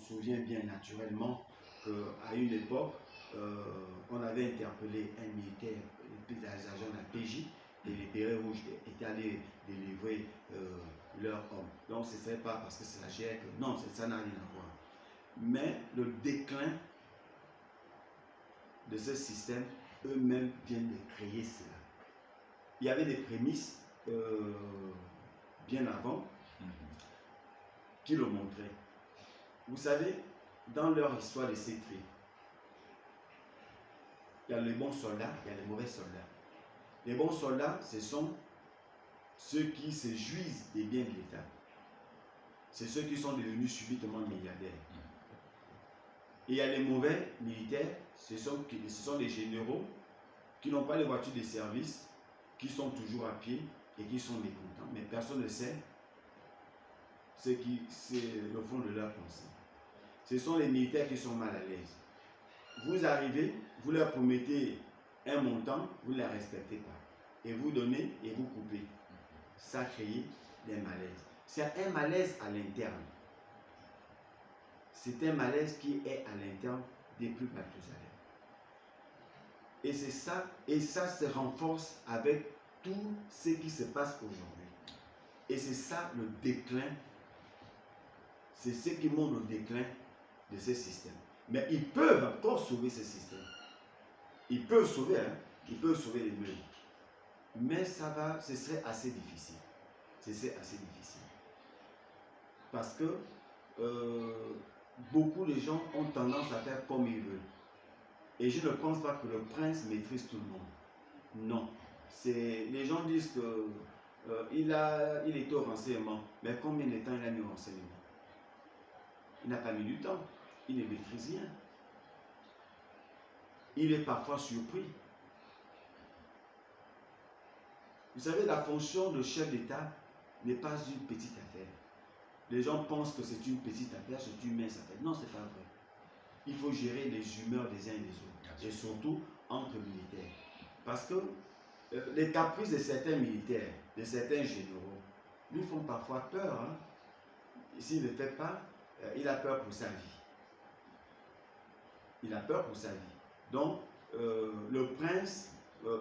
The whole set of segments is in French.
souvient bien naturellement qu'à une époque, on avait interpellé un militaire, des agents de la PJ, et les bérets rouges étaient allés délivrer leurs hommes. Donc ce ne serait pas parce que c'est la GIEC, non, ça n'a rien à voir. Mais le déclin de ce système, eux-mêmes viennent de créer cela. Il y avait des prémices bien avant qui le montraient. Vous savez, dans leur histoire de Cétri, il y a les bons soldats, il y a les mauvais soldats. Les bons soldats, ce sont ceux qui se jouissent des biens de l'État. C'est ceux qui sont devenus subitement milliardaires. Et il y a les mauvais militaires, ce sont des généraux qui n'ont pas les voitures de service, qui sont toujours à pied et qui sont mécontents. Mais personne ne sait c'est le fond de leur pensée. Ce sont les militaires qui sont mal à l'aise. Vous arrivez, vous leur promettez un montant, vous ne les respectez pas. Et vous donnez et vous coupez. Ça crée des malaises. C'est un malaise à l'interne. C'est un malaise qui est à l'interne des plus Mathusalem. Et c'est ça, et ça se renforce avec tout ce qui se passe aujourd'hui. Et c'est ça le déclin. C'est ce qui montre le déclin de ce système. Mais ils peuvent encore sauver ce système. Ils peuvent sauver, hein? Ils peuvent sauver les meubles. Mais ce serait assez difficile. Ce serait assez difficile. Parce que beaucoup de gens ont tendance à faire comme ils veulent. Et je ne pense pas que le prince maîtrise tout le monde. Non. Les gens disent qu'il était au renseignement. Mais combien de temps il a mis au renseignement? Il n'a pas mis du temps. Il ne maîtrise rien. Il est parfois surpris. Vous savez, la fonction de chef d'État n'est pas une petite affaire. Les gens pensent que c'est une petite affaire, c'est une mince affaire. Non, ce n'est pas vrai. Il faut gérer les humeurs des uns et des autres. Et surtout entre militaires. Parce que les caprices de certains militaires, de certains généraux, lui font parfois peur. Hein. S'il ne le fait pas, il a peur pour sa vie. Il a peur pour sa vie. Donc, le prince,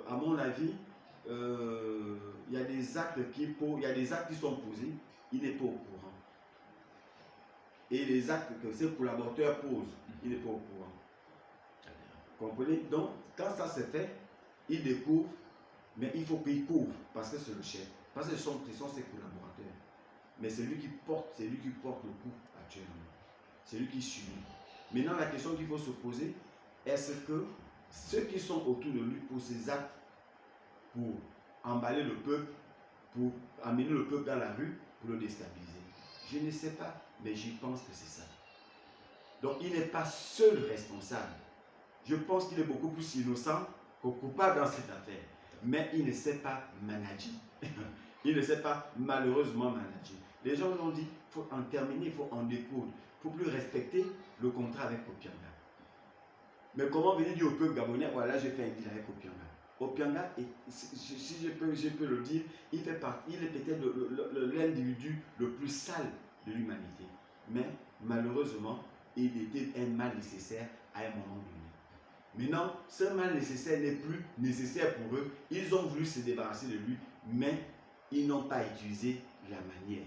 à mon avis, il y a des actes qui sont posés, il n'est pas au courant. Et les actes que ses collaborateurs posent, il n'est pas au courant. Comprenez? Donc, quand ça se fait, il découvre, mais il faut qu'il couvre, parce que c'est le chef. Parce que ce sont ses collaborateurs. Mais c'est lui qui porte le coup actuellement. C'est lui qui subit. Maintenant, la question qu'il faut se poser, est-ce que ceux qui sont autour de lui pour ces actes, pour emballer le peuple, pour amener le peuple dans la rue, pour le déstabiliser? Je ne sais pas, mais j'y pense que c'est ça. Donc, il n'est pas seul responsable. Je pense qu'il est beaucoup plus innocent que coupable dans cette affaire. Mais il ne sait pas manager. Il ne sait pas malheureusement manager. Les gens l'ont dit, il faut en terminer, il faut en découdre. Il ne faut plus respecter le contrat avec Opianga. Mais comment venir dire au peuple gabonais, voilà, j'ai fait un deal avec Opianga. Opianga, si je peux le dire, il est peut-être l'individu le plus sale de l'humanité. Mais malheureusement, il était un mal nécessaire à un moment donné. Maintenant, ce mal nécessaire n'est plus nécessaire pour eux. Ils ont voulu se débarrasser de lui, mais ils n'ont pas utilisé la manière.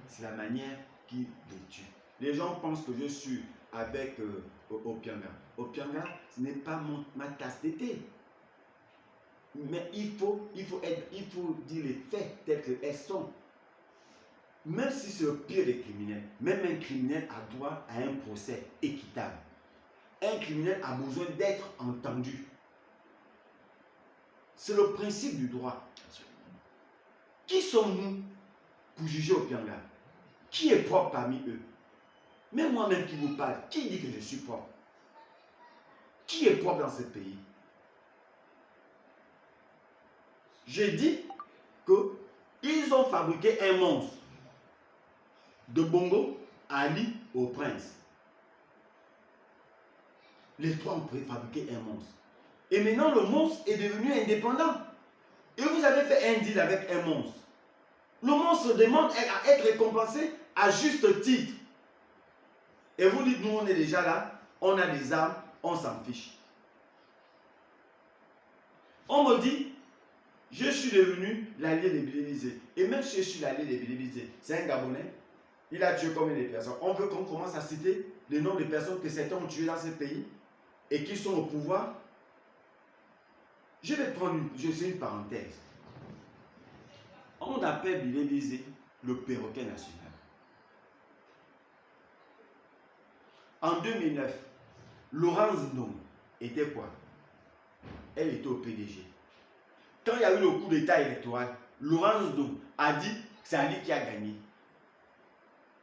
C'est la manière qui les tue. Les gens pensent que je suis avec Opianga. Opianga, ce n'est pas ma tasse d'été. Mais il faut dire les faits tels qu'elles sont. Même si c'est le pire des criminels, même un criminel a droit à un procès équitable. Un criminel a besoin d'être entendu. C'est le principe du droit. Qui sommes-nous pour juger Opianga? Qui est propre parmi eux? Même moi-même qui vous parle, qui dit que je suis propre? Qui est propre dans ce pays? J'ai dit qu'ils ont fabriqué un monstre. De Bongo, Ali au prince. Les trois ont fabriqué un monstre. Et maintenant, le monstre est devenu indépendant. Et vous avez fait un deal avec un monstre. Le monstre demande à être récompensé à juste titre. Et vous dites, nous on est déjà là, on a des armes, on s'en fiche. On me dit, je suis devenu l'allié des Bilébizé. Et même si je suis l'allié des Bilébizé, c'est un Gabonais, il a tué combien de personnes? On veut qu'on commence à citer les noms des personnes que certains ont tuées dans ce pays et qui sont au pouvoir. Je vais prendre une parenthèse. On appelle Bilébizé le perroquet national. En 2009, Laurence Ndong était quoi? Elle était au PDG. Quand il y a eu le coup d'État électoral, Laurence Ndong a dit que c'est Ali qui a gagné.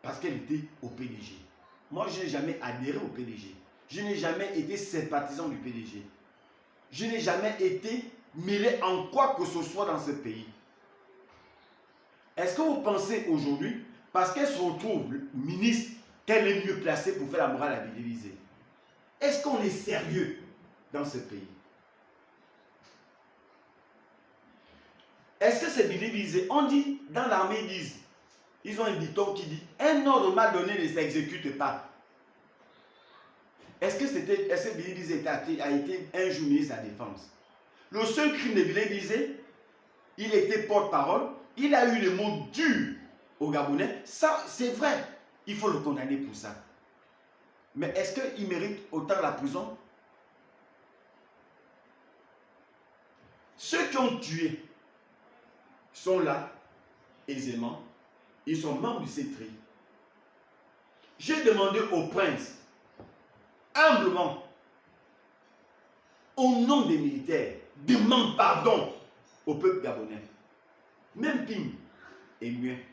Parce qu'elle était au PDG. Moi, je n'ai jamais adhéré au PDG. Je n'ai jamais été sympathisant du PDG. Je n'ai jamais été mêlé en quoi que ce soit dans ce pays. Est-ce que vous pensez aujourd'hui, parce qu'elle se retrouve ministre, qu'elle est mieux placée pour faire la morale à Bilébizé? Est-ce qu'on est sérieux dans ce pays? Est-ce que c'est Bilébizé? On dit, dans l'armée, ils ont un dicton qui dit, un ordre mal donné ne s'exécute pas. Est-ce que Bilébizé a été un jour ministre de la Défense? Le seul crime de Bilébizé, il était porte-parole, il a eu des mots durs aux Gabonais. Ça, c'est vrai, il faut le condamner pour ça. Mais est-ce qu'il mérite autant la prison? Ceux qui ont tué sont là, aisément. Ils sont membres du CETRI. J'ai demandé au prince, humblement, au nom des militaires, demande pardon au peuple gabonais. Même Ping est muet.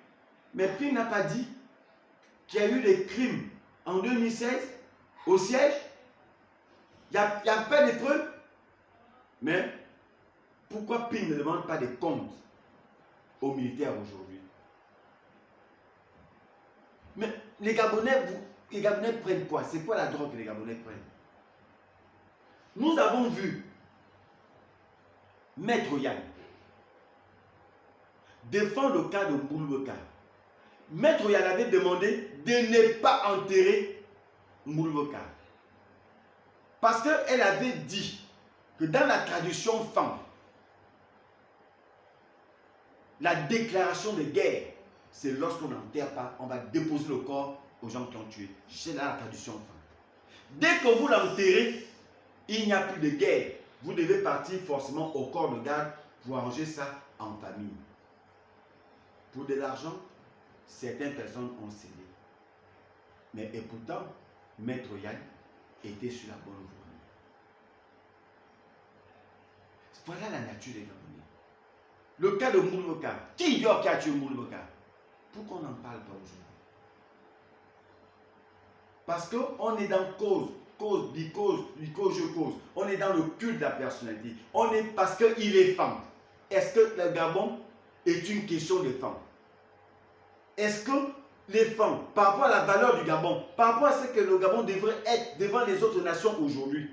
Mais Ping n'a pas dit qu'il y a eu des crimes en 2016 au siège. Il n'y a pas de preuves. Mais pourquoi Ping ne demande pas des comptes aux militaires aujourd'hui? Mais les Gabonais prennent quoi? C'est quoi la drogue que les Gabonais prennent? Nous avons vu Maître Yann défendre le cas de Mboulbeka. Maître Yann avait demandé de ne pas enterrer Mboulbeka. Parce qu'elle avait dit que dans la tradition femme, la déclaration de guerre, c'est lorsqu'on n'enterre pas, on va déposer le corps aux gens qui ont tué. C'est là la tradition femme. Dès que vous l'enterrez, il n'y a plus de guerre. Vous devez partir forcément au corps de garde pour arranger ça en famille. Pour de l'argent, certaines personnes ont cédé. Mais et pourtant, Maître Yann était sur la bonne voie. Voilà la nature des Gabonais. Le cas de Mboulbeka. Qui ignore qui a tué Mboulbeka? Pourquoi on n'en parle pas aujourd'hui? Parce qu'on est dans cause, je cause. On est dans le culte de la personnalité. On est parce qu'il est femme. Est-ce que le Gabon est une question de femmes? Est-ce que les femmes, par rapport à la valeur du Gabon, par rapport à ce que le Gabon devrait être devant les autres nations aujourd'hui,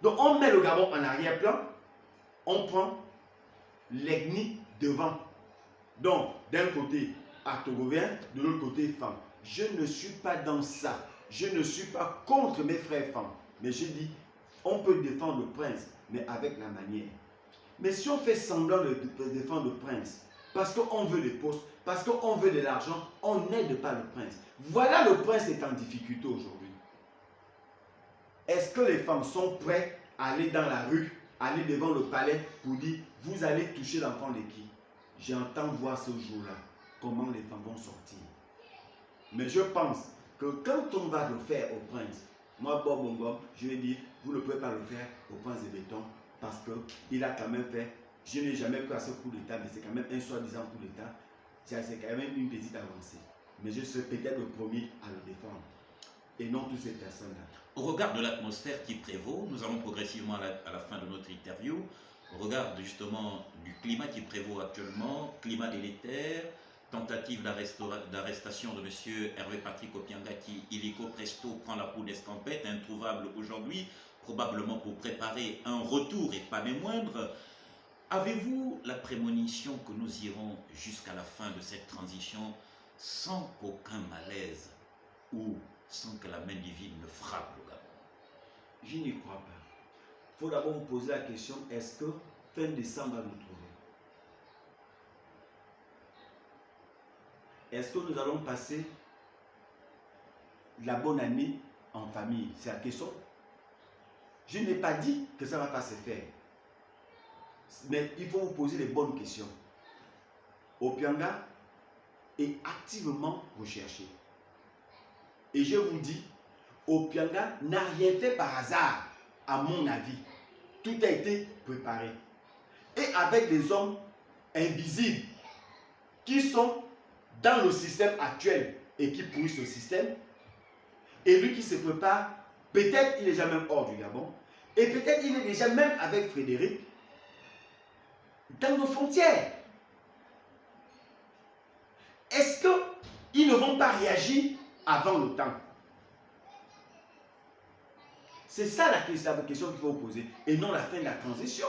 donc on met le Gabon en arrière-plan, on prend l'ethnie devant. Donc, d'un côté, Actogovien, de l'autre côté, femme. Je ne suis pas dans ça. Je ne suis pas contre mes frères femmes. Mais je dis, on peut défendre le prince, mais avec la manière. Mais si on fait semblant de défendre le prince, parce qu'on veut les postes, parce qu'on veut de l'argent, on n'aide pas le prince. Voilà, le prince est en difficulté aujourd'hui. Est-ce que les femmes sont prêtes à aller dans la rue, aller devant le palais pour dire, vous allez toucher l'enfant de qui? J'entends voir ce jour-là comment les femmes vont sortir. Mais je pense que quand on va le faire au prince, moi, Bob Bongo, je vais dire, vous ne pouvez pas le faire au prince de béton parce qu'il a quand même fait, je n'ai jamais cru à ce coup d'État, mais c'est quand même un soi-disant coup d'État. C'est quand même une petite avancée. Mais je serai peut-être le premier à le défendre. Et non toutes ces personnes-là. Au regard de l'atmosphère qui prévaut, nous allons progressivement à la fin de notre interview, au regard justement du climat qui prévaut actuellement, climat délétère, tentative d'arrestation de M. Hervé Patrick Opianga qui, illico presto, prend la peau d'escampette, introuvable aujourd'hui, probablement pour préparer un retour et pas des moindres. Avez-vous la prémonition que nous irons jusqu'à la fin de cette transition sans qu'aucun malaise ou sans que la main divine ne frappe le Gabon? Je n'y crois pas. Il faut d'abord vous poser la question, est-ce que fin décembre va nous trouver? Est-ce que nous allons passer la bonne année en famille? C'est la question. Je n'ai pas dit que ça ne va pas se faire. Mais il faut vous poser les bonnes questions. Opianga est activement recherché. Et je vous dis, Opianga n'a rien fait par hasard, à mon avis. Tout a été préparé. Et avec des hommes invisibles qui sont dans le système actuel et qui pourrissent ce système, et lui qui se prépare, peut-être il est déjà même hors du Gabon, et peut-être il est déjà même avec Frédéric dans nos frontières. Est-ce qu'ils ne vont pas réagir avant le temps? C'est ça la question qu'il faut poser, et non la fin de la transition.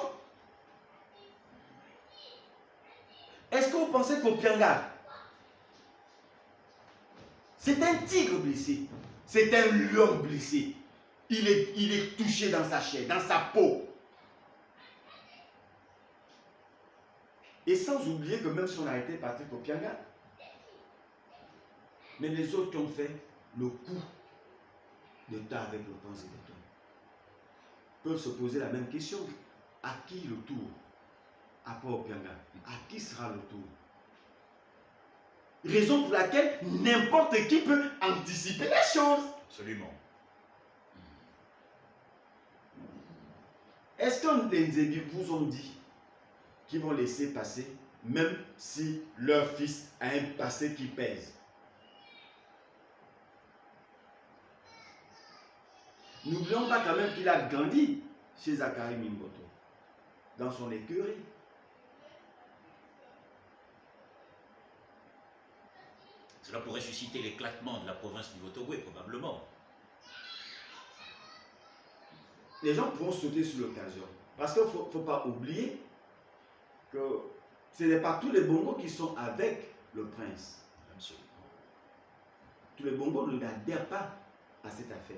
Est-ce que vous pensez qu'Opianga, c'est un tigre blessé, c'est un lion blessé, il est touché dans sa chair, dans sa peau? Et sans oublier que même si on a arrêté Patrick Opianga, mais les autres qui ont fait le coup d'État avec le prince Béton peuvent se poser la même question. À qui le tour? Après Opianga, à qui sera le tour? Raison pour laquelle n'importe qui peut anticiper les choses. Absolument. Est-ce que les Nzébi vous ont dit qu'ils vont laisser passer, même si leur fils a un passé qui pèse? N'oublions pas quand même qu'il a grandi chez Zakari Mimboto, dans son écurie. Cela pourrait susciter l'éclatement de la province du Haut-Ogooué, probablement. Les gens pourront sauter sur l'occasion. Parce qu'il ne faut pas oublier que ce n'est pas tous les Bongos qui sont avec le prince. Absolument. Tous les Bongos ne n'adhèrent pas à cette affaire.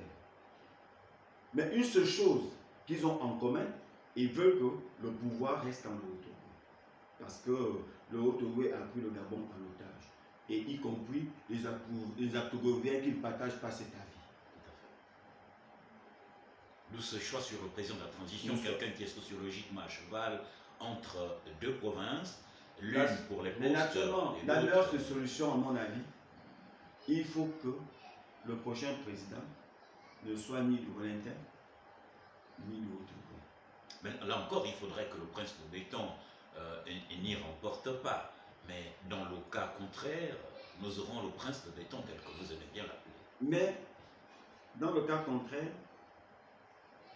Mais une seule chose qu'ils ont en commun, ils veulent que le pouvoir reste en Haut-Ogooué. Parce que le Haut-Ogooué a pris le Gabon en otage. Et y compris les Actogouviens qui ne partagent pas cet avis. D'où ce choix sur le président de la transition, quelqu'un qui est sociologiquement à cheval entre deux provinces, l'une pour les postes. Mais naturellement, la meilleure solution, à mon avis, il faut que le prochain président ne soit ni du Valentin, ni du Haut-Ogooué. Mais là encore, il faudrait que le prince de Béton n'y remporte pas. Mais dans le cas contraire, nous aurons le prince de Béton tel que vous aimez bien l'appeler. Mais dans le cas contraire,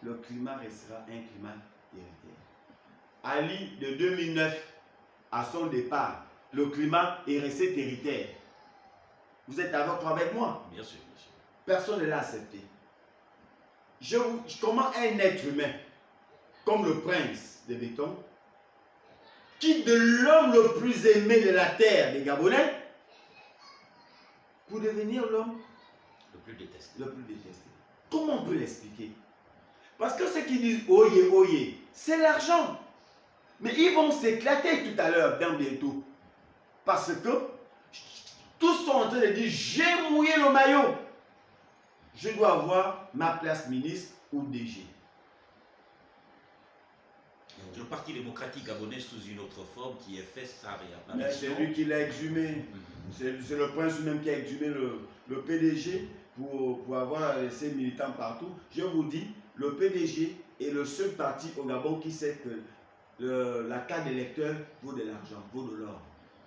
le climat restera un climat héréditaire. Ali, de 2009 à son départ, le climat est resté héréditaire. Vous êtes d'accord avec moi? Bien sûr, bien sûr. Personne ne l'a accepté. Comment un être humain, comme le prince de Béton, qui de l'homme le plus aimé de la terre des Gabonais, pour devenir l'homme le plus détesté. Comment on peut l'expliquer? Parce que ceux qui disent oye, oye, c'est l'argent. Mais ils vont s'éclater tout à l'heure, bien bientôt. Parce que tous sont en train de dire j'ai mouillé le maillot. Je dois avoir ma place ministre ou DG. Le Parti démocratique gabonais sous une autre forme qui est fait sa réapparition. Mais c'est lui qui l'a exhumé. C'est le prince lui-même qui a exhumé le PDG pour avoir ses militants partout. Je vous dis, le PDG est le seul parti au Gabon qui sait que la carte d'électeur vaut de l'argent, vaut de l'or.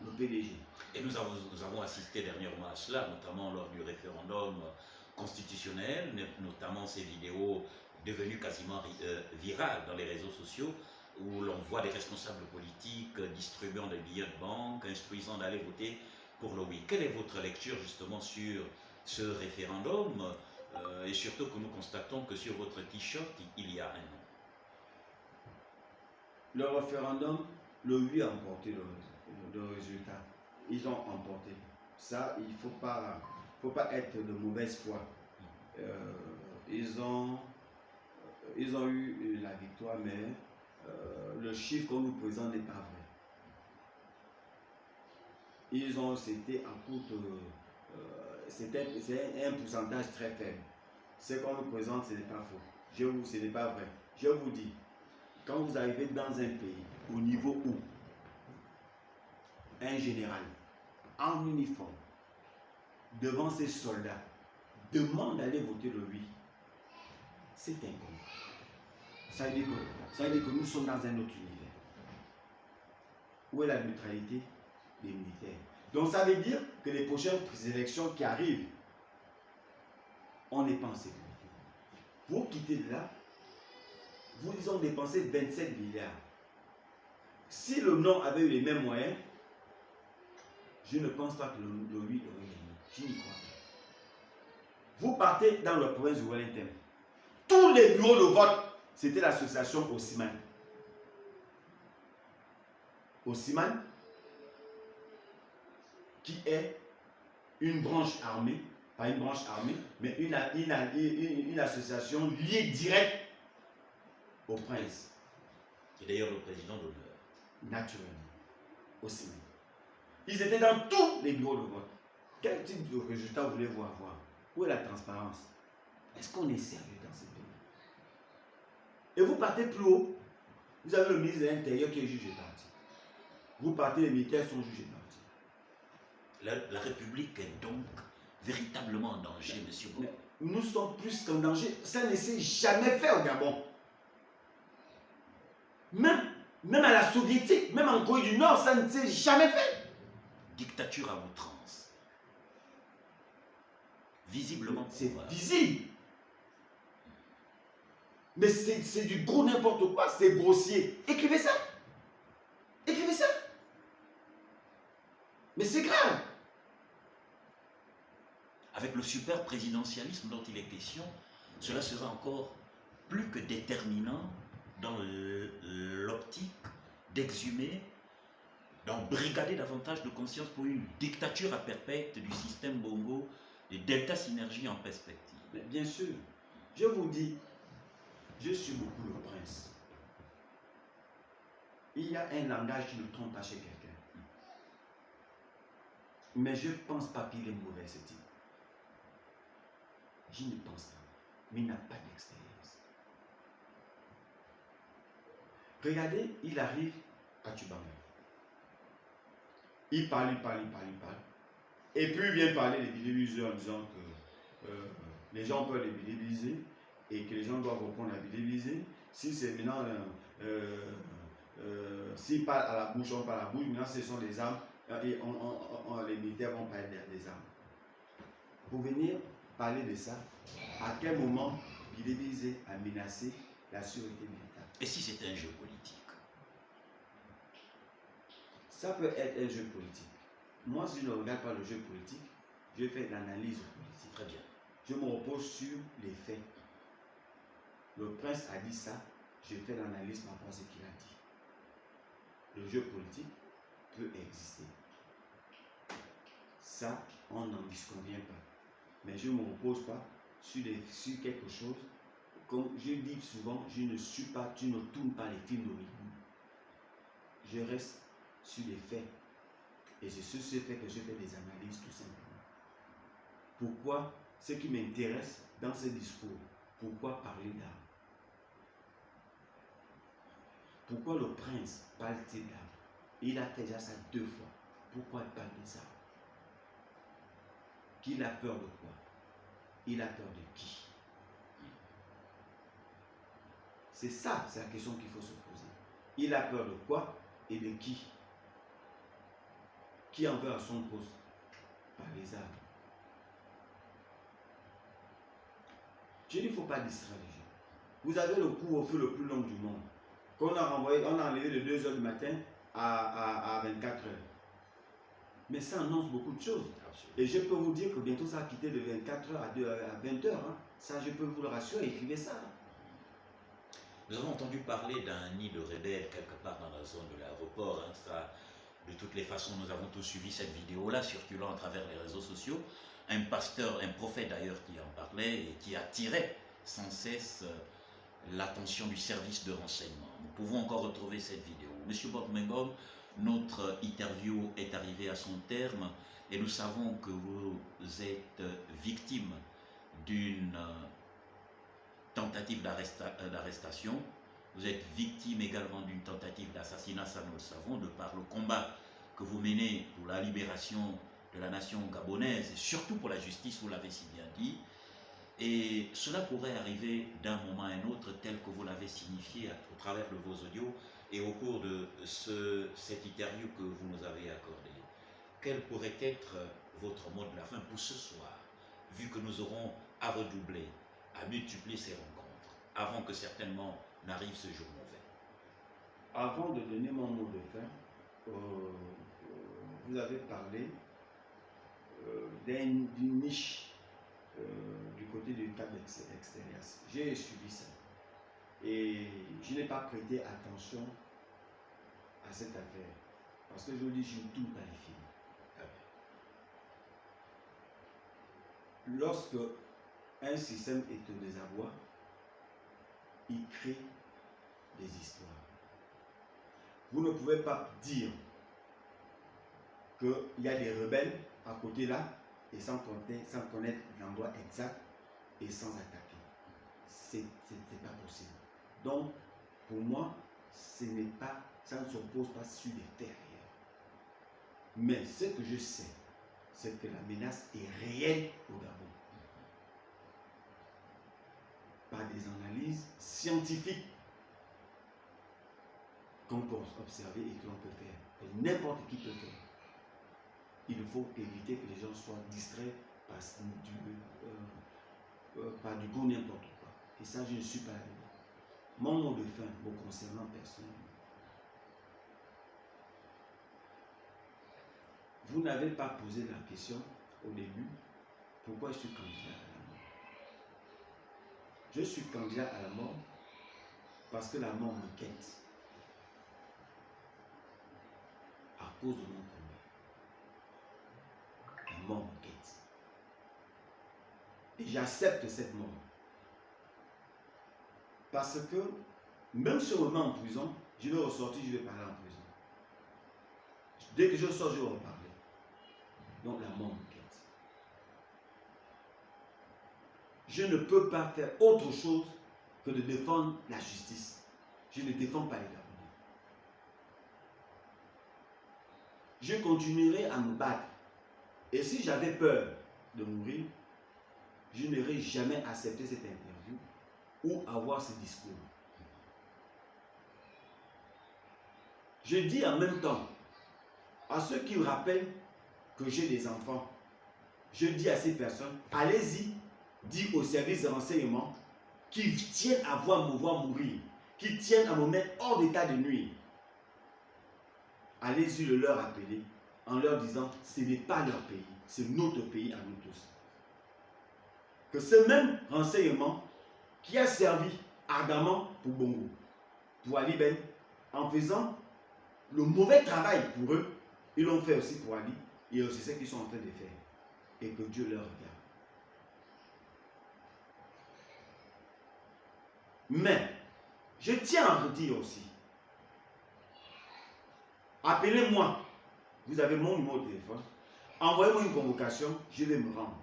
Le PDG. Et nous avons assisté dernièrement à cela, notamment lors du référendum constitutionnel, notamment ces vidéos devenues quasiment virales dans les réseaux sociaux, où l'on voit des responsables politiques distribuant des billets de banque, instruisant d'aller voter pour le oui. Quelle est votre lecture justement sur ce référendum et surtout que nous constatons que sur votre t-shirt, il y a un nom? Le référendum, le oui a emporté le résultat. Ils ont emporté. Ça, il ne faut pas faut pas être de mauvaise foi. Ils ont eu la victoire, mais le chiffre qu'on nous présente n'est pas vrai. C'était en courte, c'est un pourcentage très faible. Ce qu'on nous présente, ce n'est pas faux. Ce n'est pas vrai. Je vous dis, quand vous arrivez dans un pays, au niveau où un général en uniforme, devant ses soldats, demande d'aller voter de lui, c'est inconnu. Ça veut dire que nous sommes dans un autre univers. Où est la neutralité des militaires? Donc ça veut dire que les prochaines élections qui arrivent, on n'est pas en sécurité. Vous quittez de là, vous ont dépensé 27 milliards. Si le Nord avait eu les mêmes moyens, je ne pense pas que le lui aurait gagné. Je n'y crois pas. Vous partez dans la province de Wellington. Tous les bureaux de vote, c'était l'association Osiman. Osiman, qui est une branche armée, pas une branche armée, mais une association liée direct au prince. Qui est d'ailleurs le président d'honneur. Naturellement. Osiman. Ils étaient dans tous les bureaux de vote. Quel type de résultat vous voulez-vous avoir? Où est la transparence? Est-ce qu'on est sérieux dans ce pays? Et vous partez plus haut, vous avez le ministre de l'Intérieur qui est juge et parti. Vous partez, les militaires sont juges et partis. La République est donc véritablement en danger, monsieur Bo. Nous sommes plus qu'en danger. Ça ne s'est jamais fait au Gabon. Même à la soviétique, même en Corée du Nord, ça ne s'est jamais fait. Dictature à outrance. Visiblement. C'est visible. Mais c'est du gros n'importe quoi, c'est grossier. Écrivez ça. Écrivez ça. Mais c'est grave. Avec le super présidentialisme dont il est question, cela sera encore plus que déterminant dans l'optique d'exhumer, d'embrigader davantage de conscience pour une dictature à perpète du système Bongo et Delta Synergie en perspective. Mais bien sûr, je vous dis, je suis beaucoup le prince. Il y a un langage qui ne trompe pas chez quelqu'un. Mais je ne pense pas qu'il est mauvais, ce type. Je ne pense pas. Mais il n'a pas d'expérience. Regardez, il arrive à Tubanga. Il parle. Et puis il vient parler des bidébilisés en disant que les gens peuvent les bidébiliser et que les gens doivent reprendre la bidébiliser. Si c'est maintenant, s'ils parlent à la bouche, on parle à la bouche, maintenant ce sont des armes et les militaires vont parler des armes. Pour venir parler de ça, à quel moment bidébiliser a menacé la sûreté militaire? Et si c'était un jeu politique? Ça peut être un jeu politique. Moi, si je ne regarde pas le jeu politique, je fais l'analyse politique. Très bien. Je me repose sur les faits. Le prince a dit ça, je fais l'analyse par rapport à ce qu'il a dit. Le jeu politique peut exister. Ça, on n'en disconvient pas. Mais je ne me repose pas sur quelque chose. Comme je dis souvent, je ne tourne pas les films d'Hollywood. Je reste sur les faits. Et c'est sur ce fait que je fais des analyses tout simplement. Pourquoi? Ce qui m'intéresse dans ce discours, pourquoi parler d'armes? Pourquoi le prince parle-t-il d'armes? Il a fait déjà ça 2 fois. Pourquoi il parle des armes? Qu'il a peur de quoi? Il a peur de qui? C'est ça, c'est la question qu'il faut se poser. Il a peur de quoi et de qui? Qui en veut à son poste? Par les armes. Je dis, il ne faut pas distraire les gens. Vous avez le couvre-feu le plus long du monde. Qu'on a renvoyé, on a enlevé de 2 h du matin à 24 h. Mais ça annonce beaucoup de choses. Et je peux vous dire que bientôt ça va quitter de 24 h à 20 h. Hein. Ça, je peux vous le rassurer, écrivez ça. Nous avons entendu parler d'un nid de rebelles quelque part dans la zone de l'aéroport. Hein. Ça, de toutes les façons, nous avons tous suivi cette vidéo-là circulant à travers les réseaux sociaux. un pasteur, un prophète d'ailleurs qui en parlait et qui attirait sans cesse l'attention du service de renseignement. Nous pouvons encore retrouver cette vidéo. Monsieur Bob Mengom, notre interview est arrivée à son terme et nous savons que vous êtes victime d'une tentative d'arrestation. Vous êtes victime également d'une tentative d'assassinat, ça nous le savons, de par le combat que vous menez pour la libération de la nation gabonaise et surtout pour la justice, vous l'avez si bien dit. Et cela pourrait arriver d'un moment à un autre tel que vous l'avez signifié au travers de vos audios et au cours de cette interview que vous nous avez accordée. Quel pourrait être votre mot de la fin pour ce soir, vu que nous aurons à redoubler, à multiplier ces rencontres, avant que certainement n'arrive ce jour mauvais? Avant de donner mon mot de fin, vous avez parlé d'une niche du côté du cadre extérieur. J'ai suivi ça. Et je n'ai pas prêté attention à cette affaire. Parce que je vous dis, je ne tourne pas les films. Lorsque un système est au désarroi, il crée des histoires. Vous ne pouvez pas dire qu'il y a des rebelles à côté là et sans connaître l'endroit exact et sans attaquer. C'est pas possible. Donc, pour moi, ça ne s'oppose pas sur les faits réels. Mais ce que je sais, c'est que la menace est réelle au Gabon. Par des analyses scientifiques qu'on peut observer et que l'on peut faire. Et n'importe qui peut faire. Il faut éviter que les gens soient distraits par du coup n'importe quoi. Et ça, je ne suis pas là-dedans. Mon mot de fin, me concernant personnellement. Vous n'avez pas posé la question au début, pourquoi je suis candidat à la mort? Je suis candidat à la mort parce que la mort me quête. À cause de mon combat. La mort me quête. Et j'accepte cette mort. Parce que, même si on me met en prison, je vais ressortir, je vais parler en prison. Dès que je sors, je vais reparler. Donc la mort me quête. Je ne peux pas faire autre chose que de défendre la justice. Je ne défends pas les Gabonais. Je continuerai à me battre. Et si j'avais peur de mourir, je n'aurais jamais accepté cette interview ou avoir ce discours. Je dis en même temps à ceux qui me rappellent que j'ai des enfants, je dis à ces personnes, allez-y, dis au service de renseignement qui tiennent à me voir mourir, qui tiennent à me mettre hors d'état de nuire. Allez-y le leur appeler en leur disant, ce n'est pas leur pays, c'est notre pays à nous tous. Que ce même renseignement qui a servi ardemment pour Bongo, pour Ali Ben, en faisant le mauvais travail pour eux, ils l'ont fait aussi pour Ali, et aussi ce qu'ils sont en train de faire. Et que Dieu leur regarde. Mais, je tiens à vous dire aussi, appelez-moi, vous avez mon numéro de téléphone, envoyez-moi une convocation, je vais me rendre.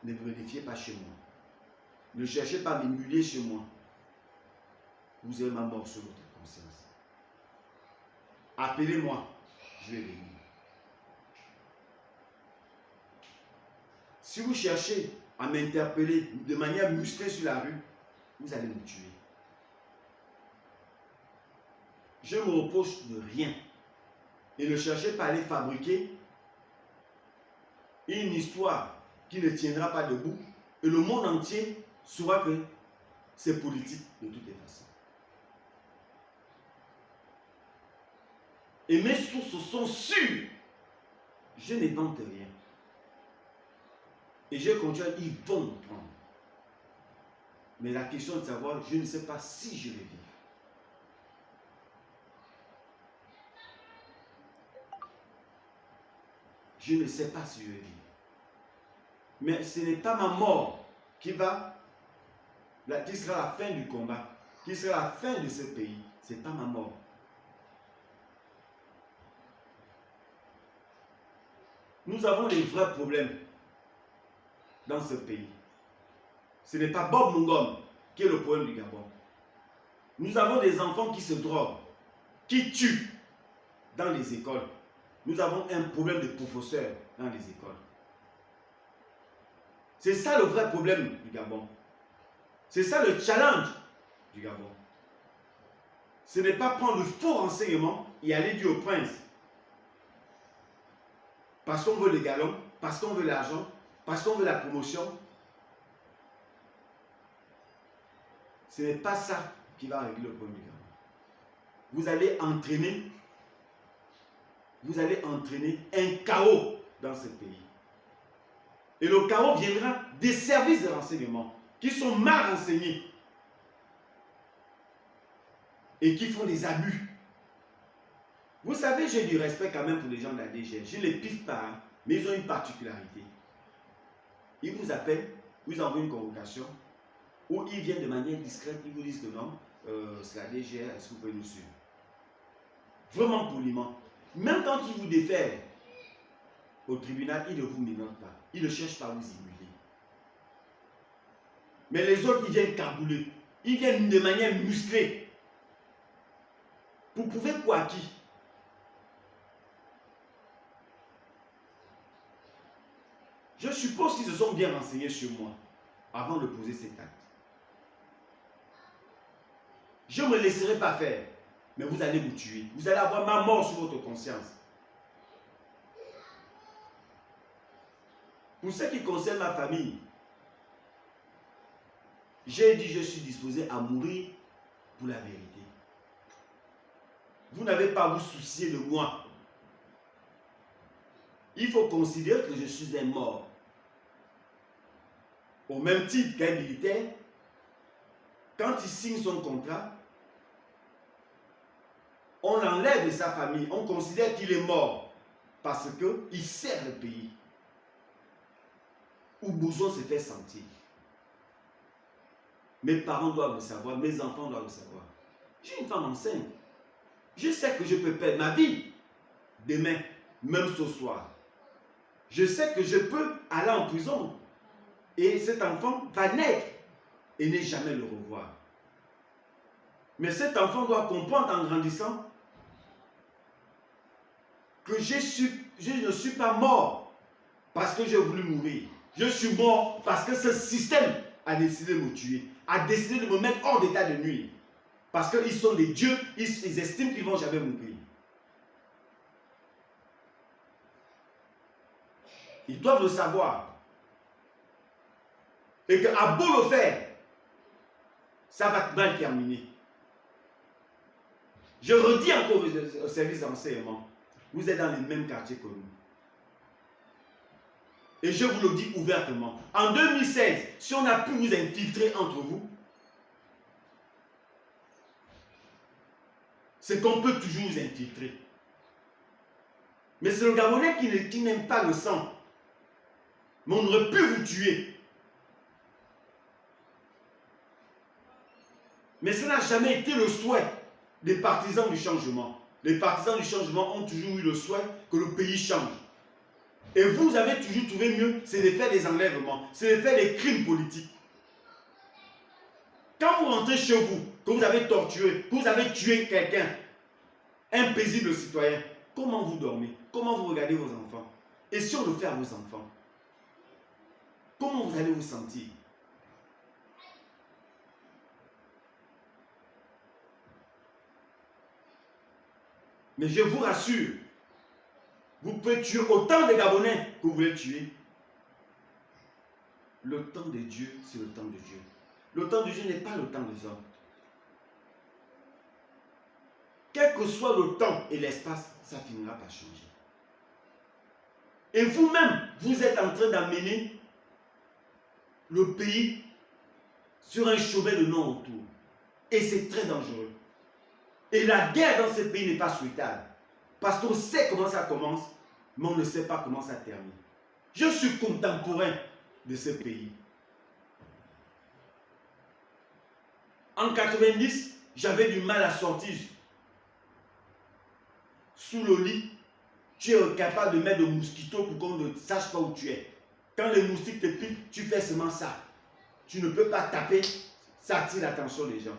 Ne vous vérifiez pas chez moi. Ne cherchez pas à m'humilier chez moi. Vous avez ma mort sur votre conscience. Appelez-moi, je vais venir. Si vous cherchez à m'interpeller de manière musclée sur la rue, vous allez me tuer. Je me repose de rien. Et ne cherchez pas à aller fabriquer une histoire qui ne tiendra pas debout. Et le monde entier saura que c'est politique de toutes les façons. Et mes sources sont sûres. Je n'invente rien. Et je continue, ils vont me prendre. Mais la question est de savoir, je ne sais pas si je vais vivre. je ne sais pas si je vais vivre. Mais ce n'est pas ma mort qui sera la fin du combat, qui sera la fin de ce pays. Ce n'est pas ma mort. Nous avons des vrais problèmes dans ce pays. Ce n'est pas Bob Mungom qui est le problème du Gabon. Nous avons des enfants qui se droguent, qui tuent dans les écoles. Nous avons un problème de professeurs dans les écoles. C'est ça le vrai problème du Gabon. C'est ça le challenge du Gabon. Ce n'est pas prendre le faux renseignement et aller dire au prince. Parce qu'on veut les galons, parce qu'on veut l'argent, parce qu'on veut la promotion. Ce n'est pas ça qui va régler le problème du Gabon. Vous allez entraîner un chaos dans ce pays. Et le chaos viendra des services de renseignement qui sont mal renseignés et qui font des abus. Vous savez, j'ai du respect quand même pour les gens de la DGR. Je ne les piffe pas, hein, mais ils ont une particularité. Ils vous appellent, vous envoient une convocation, ou ils viennent de manière discrète, ils vous disent que non, c'est la DGR, est-ce que vous pouvez nous suivre? Vraiment poliment. Même quand ils vous défèrent au tribunal, ils ne vous menottent pas. Ils ne cherchent pas à vous immuler. Mais les autres, ils viennent carbouler. Ils viennent de manière musclée. Pour prouver quoi à qui? Je suppose qu'ils se sont bien renseignés sur moi avant de poser cet acte. Je ne me laisserai pas faire, mais vous allez vous tuer. Vous allez avoir ma mort sur votre conscience. Pour ce qui concerne ma famille, j'ai dit je suis disposé à mourir pour la vérité. Vous n'avez pas à vous soucier de moi. Il faut considérer que je suis un mort. Au même titre qu'un militaire, quand il signe son contrat, on l'enlève de sa famille, on considère qu'il est mort parce qu'il sert le pays. Où besoin se fait sentir. Mes parents doivent le savoir, mes enfants doivent le savoir. J'ai une femme enceinte. Je sais que je peux perdre ma vie demain, même ce soir. Je sais que je peux aller en prison et cet enfant va naître et ne jamais le revoir. Mais cet enfant doit comprendre en grandissant que je ne suis pas mort parce que j'ai voulu mourir. Je suis mort parce que ce système a décidé de me tuer, a décidé de me mettre hors d'état de nuire. Parce qu'ils sont des dieux, ils estiment qu'ils ne vont jamais mourir. Ils doivent le savoir. Et qu'à beau le faire, ça va mal terminer. Je redis encore au service d'enseignement, vous êtes dans les mêmes quartiers que nous. Et je vous le dis ouvertement. En 2016, si on a pu vous infiltrer entre vous, c'est qu'on peut toujours vous infiltrer. Mais c'est le Gabonais qui n'aime pas le sang. Mais on aurait pu vous tuer. Mais ça n'a jamais été le souhait des partisans du changement. Les partisans du changement ont toujours eu le souhait que le pays change. Et vous avez toujours trouvé mieux, c'est de faire des enlèvements, c'est de faire des crimes politiques. Quand vous rentrez chez vous, que vous avez torturé, que vous avez tué quelqu'un, un paisible citoyen, comment vous dormez? Comment vous regardez vos enfants? Et si on le fait à vos enfants, comment vous allez vous sentir? Mais je vous rassure, vous pouvez tuer autant de Gabonais que vous voulez tuer. Le temps de Dieu, c'est le temps de Dieu. Le temps de Dieu n'est pas le temps des hommes. Quel que soit le temps et l'espace, ça finira par changer. Et vous-même, vous êtes en train d'amener le pays sur un chemin de non-retour. Et c'est très dangereux. Et la guerre dans ce pays n'est pas souhaitable. Parce qu'on sait comment ça commence mais on ne sait pas comment ça termine. Je suis contemporain de ce pays. En 90, j'avais du mal à sortir. Sous le lit, tu es capable de mettre des mosquitos pour qu'on ne sache pas où tu es. Quand les moustiques te piquent, tu fais seulement ça. Tu ne peux pas taper, ça attire l'attention des gens.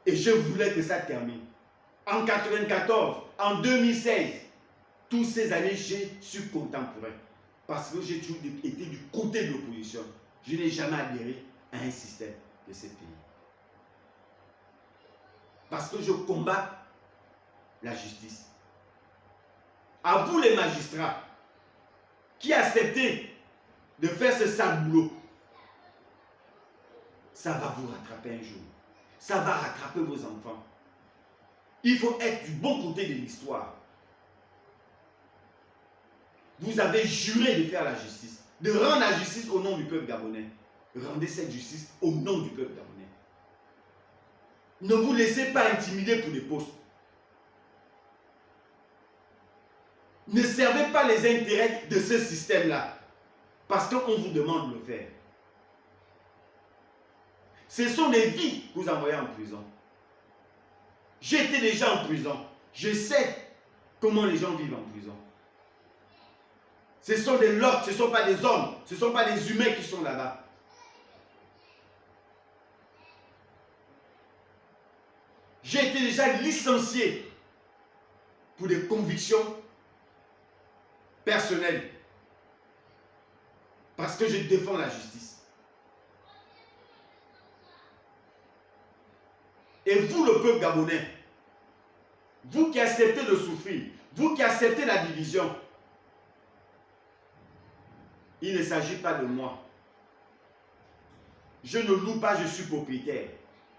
Et je voulais que ça termine. En 94, en 2016, toutes ces années, je suis contemporain. Parce que j'ai toujours été du côté de l'opposition. Je n'ai jamais adhéré à un système de ce pays. Parce que je combats la justice. À vous les magistrats, qui acceptez de faire ce sale boulot, ça va vous rattraper un jour. Ça va rattraper vos enfants. Il faut être du bon côté de l'histoire. Vous avez juré de faire la justice, de rendre la justice au nom du peuple gabonais. Rendez cette justice au nom du peuple gabonais. Ne vous laissez pas intimider pour des postes. Ne servez pas les intérêts de ce système-là, parce qu'on vous demande de le faire. Ce sont des vies que vous envoyez en prison. J'étais déjà en prison. Je sais comment les gens vivent en prison. Ce sont des lots, ce ne sont pas des hommes, ce ne sont pas des humains qui sont là-bas. J'ai été déjà licencié pour des convictions personnelles. Parce que je défends la justice. Et vous, le peuple gabonais, vous qui acceptez de souffrir, vous qui acceptez la division, il ne s'agit pas de moi. Je ne loue pas, je suis propriétaire.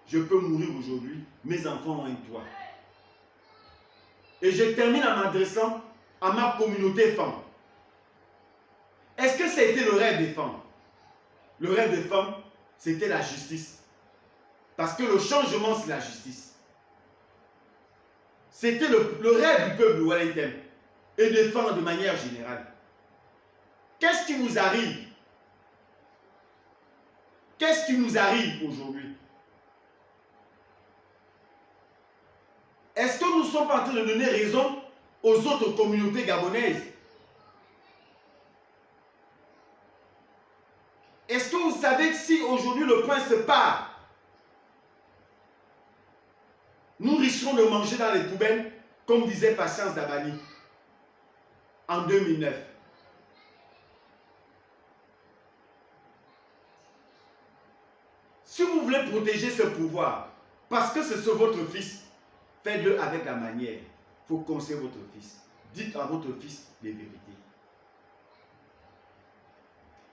Je peux mourir aujourd'hui, mes enfants ont un toit. Et je termine en m'adressant à ma communauté femme. Est-ce que c'était le rêve des femmes? Le rêve des femmes, c'était la justice. Parce que le changement, c'est la justice. C'était le rêve du peuple de Wellington et des femmes de manière générale. Qu'est-ce qui vous arrive? Qu'est-ce qui nous arrive aujourd'hui? Est-ce que nous sommes en train de donner raison aux autres communautés gabonaises? Est-ce que vous savez que si aujourd'hui le pain se part, nous risquons de manger dans les poubelles, comme disait Patience Dabani en 2009. Si vous voulez protéger ce pouvoir, parce que c'est votre fils, faites-le avec la manière. Il faut conseiller votre fils. Dites à votre fils les vérités.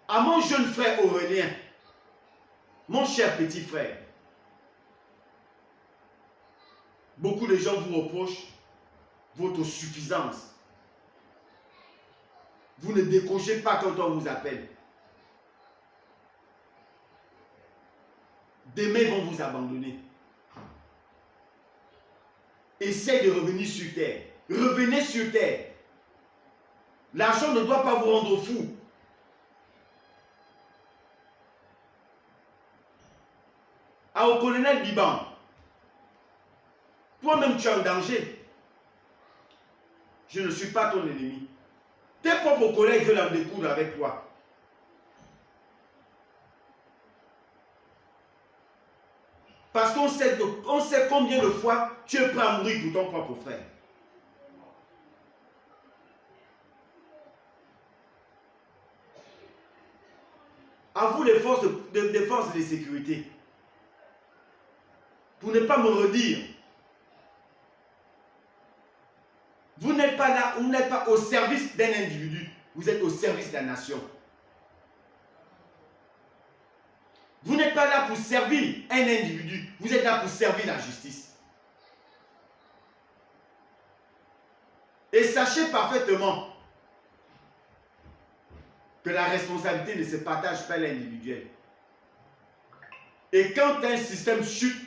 À mon jeune frère Aurélien, mon cher petit frère, beaucoup de gens vous reprochent votre suffisance. Vous ne décrochez pas quand on vous appelle. Demain, ils vont vous abandonner. Essayez de revenir sur terre. Revenez sur terre. L'argent ne doit pas vous rendre fou. Au colonel Biban, toi-même tu es en danger. Je ne suis pas ton ennemi. Tes propres collègues veulent en découdre avec toi. Parce qu'on sait combien de fois tu es prêt à mourir pour ton propre frère. À vous les forces de défense et de sécurité. Pour ne pas me redire. Vous n'êtes pas là, vous n'êtes pas au service d'un individu. Vous êtes au service de la nation. Vous n'êtes pas là pour servir un individu. Vous êtes là pour servir la justice. Et sachez parfaitement que la responsabilité ne se partage pas l'individuel. Et quand un système chute,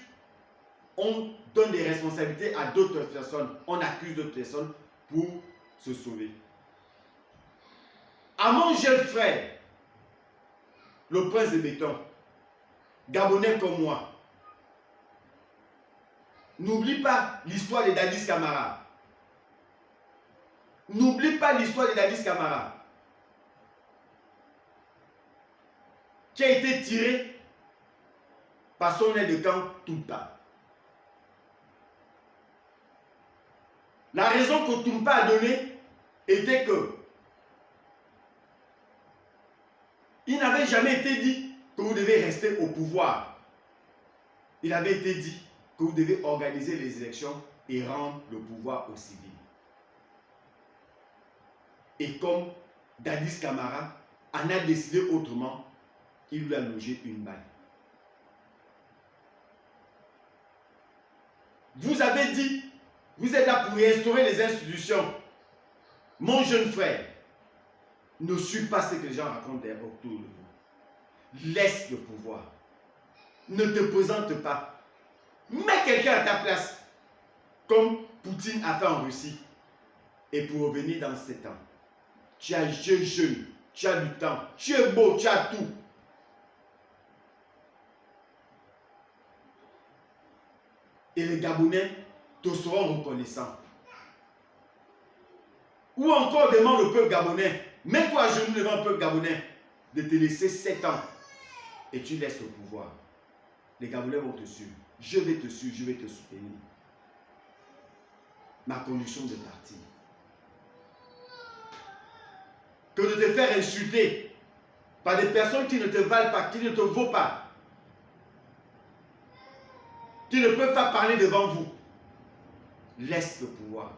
on donne des responsabilités à d'autres personnes. On accuse d'autres personnes pour se sauver. à mon jeune frère, le prince de béton, Gabonais comme moi, n'oublie pas l'histoire de Dadis Camara. N'oublie pas l'histoire de Dadis Camara, qui a été tiré par son aide de camp Toumpa. La raison que Toumpa a donnée était que il n'avait jamais été dit que vous devez rester au pouvoir. Il avait été dit que vous devez organiser les élections et rendre le pouvoir aux civils. Et comme Dadis Camara en a décidé autrement, il lui a logé une balle. Vous avez dit, vous êtes là pour restaurer les institutions. Mon jeune frère, ne suis pas ce que les gens racontent autour de vous. Laisse le pouvoir. Ne te présente pas. Mets quelqu'un à ta place, comme Poutine a fait en Russie. Et pour revenir dans 7 ans, tu es jeune, tu as du temps, tu es beau, tu as tout. Et les Gabonais te seront reconnaissants. Ou encore demande au peuple gabonais, mets-toi à genoux devant le peuple gabonais, de te laisser 7 ans et tu laisses le pouvoir. Les Gabonais vont te suivre. Je vais te suivre, je vais te soutenir. Ma condition de partir. Que de te faire insulter par des personnes qui ne te valent pas, qui ne te vaut pas, qui ne peuvent pas parler devant vous. Laisse le pouvoir.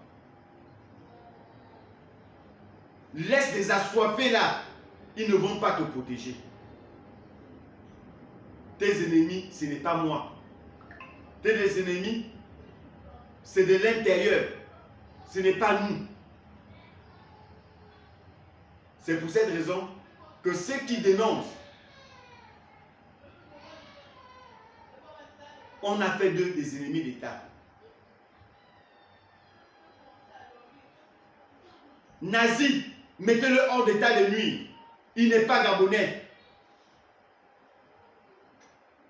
Laisse les assoiffés là. Ils ne vont pas te protéger. Tes ennemis, ce n'est pas moi. Tes ennemis, c'est de l'intérieur. Ce n'est pas nous. C'est pour cette raison que ceux qui dénoncent, on a fait d'eux des ennemis d'État. Nazi, mettez-le hors d'état de nuire. Il n'est pas gabonais.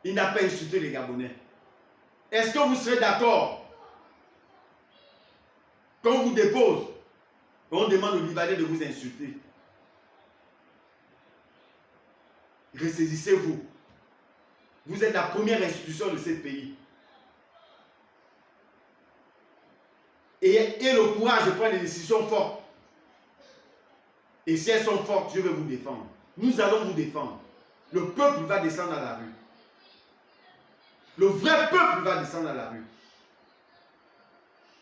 Il n'a pas insulté les Gabonais. Est-ce que vous serez d'accord quand on vous dépose, on demande aux Libanais de vous insulter? Ressaisissez-vous. Vous êtes la première institution de ce pays. Et le courage de prendre des décisions fortes. Et si elles sont fortes, je vais vous défendre. Nous allons vous défendre. Le peuple va descendre à la rue. Le vrai peuple va descendre à la rue.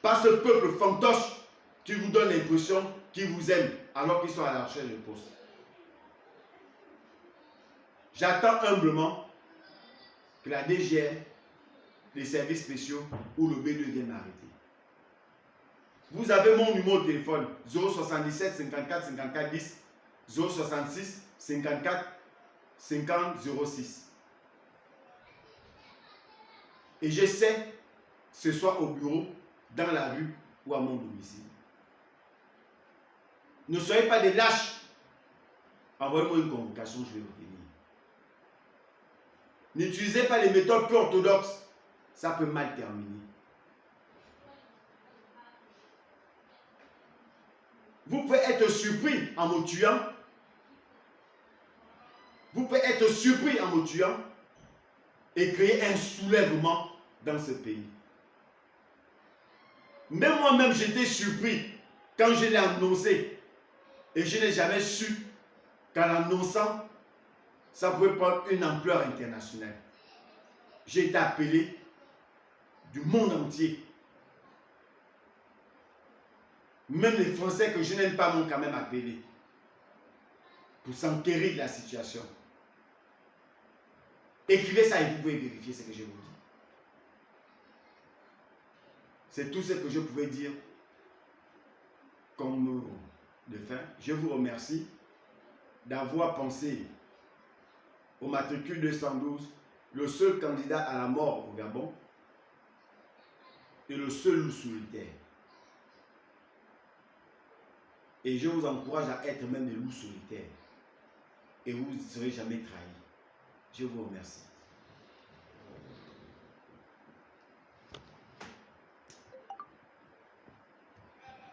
Pas ce peuple fantoche qui vous donne l'impression qu'il vous aime alors qu'ils sont à la recherche de poste. J'attends humblement que la DGR, les services spéciaux ou le B2 viennent m'arrêter. Vous avez mon numéro de téléphone 077 54 54 10 066 54 50 06. Et j'essaie, ce soit au bureau, dans la rue ou à mon domicile. Ne soyez pas des lâches. Envoyez-moi une convocation, je vais vous venir. N'utilisez pas les méthodes peu orthodoxes. Ça peut mal terminer. Vous pouvez être surpris en me tuant. Vous pouvez être surpris en me tuant et créer un soulèvement dans ce pays. Même moi-même, j'étais surpris quand je l'ai annoncé. Et je n'ai jamais su qu'en l'annonçant, ça pouvait prendre une ampleur internationale. J'ai été appelé du monde entier. Même les Français que je n'aime pas m'ont quand même appelé pour s'enquérir de la situation. Écrivez ça et vous pouvez vérifier ce que je vous dis. C'est tout ce que je pouvais dire comme mot de fin. Je vous remercie d'avoir pensé au matricule 212, le seul candidat à la mort au Gabon et le seul loup solitaire. Et je vous encourage à être même des loups solitaires. Et vous ne serez jamais trahis. Je vous remercie.